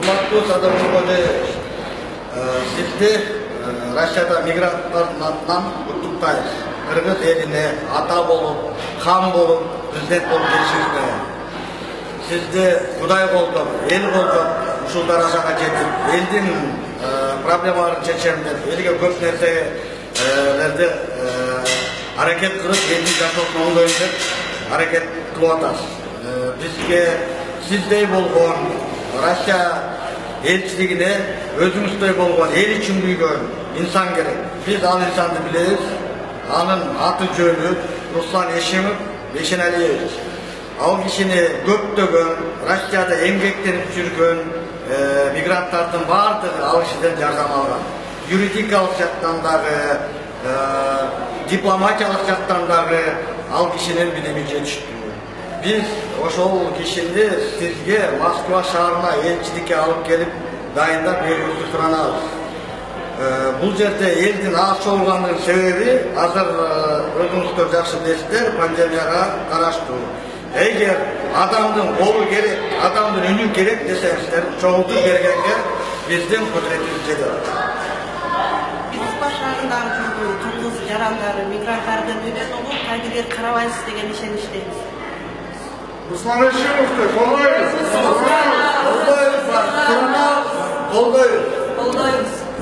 Urmaktуу Садыр Нуркожоевич, сизди Россияда мигранттардан куттуктайбыз. Кыргыз элине ата болуп, хан болуп, президент болуп келишиңиз менен. Сизди Кудай колдоп, эл колдоп, ушул даражага жетип, элдин проблемаларын чечем деп, элге көп нерселерди аракет кылып, элдин жашоосун оңдойм деп аракет кылып атасыз. Бизге сиздей болгон Россия элчилигине өзүңүздөй болгон эл үчүн күйгөн инсан керек. Биз ал инсанды билебиз. Анын аты жөнү Руслан Эшимов Бейшеналиевич. Ал кишини көптөгөн Россияда эмгектенип жүргөн мигранттардын баардыгы ал кишиден жардам алган. Юридикалык жактан дагы, дипломатиялык жактан дагы ал кишинин билими жетиштүү. Biz ошол кишини сизге Москва шаарына элчиликке алып келип дайындап берүүнүздү суранабыз. Бул жерде элдин аз чогулганынын себеби азыр өзүңүздөр жакшы билесиздер, пандемияга караштуу. Эгер адамдын колу керек, адамдын үнү керек десеңиздер, чогултуп бергенге биздин кудуретибиз жетет. Москва шаарындагы жүргөн кыргыз жарандары, мигранттардын үнүн угуп, кайдыгер карабайсыз деген ишеничтейбиз. Руслан Эшимовду колдойбуз. Колдойбуз. Колдойбуз.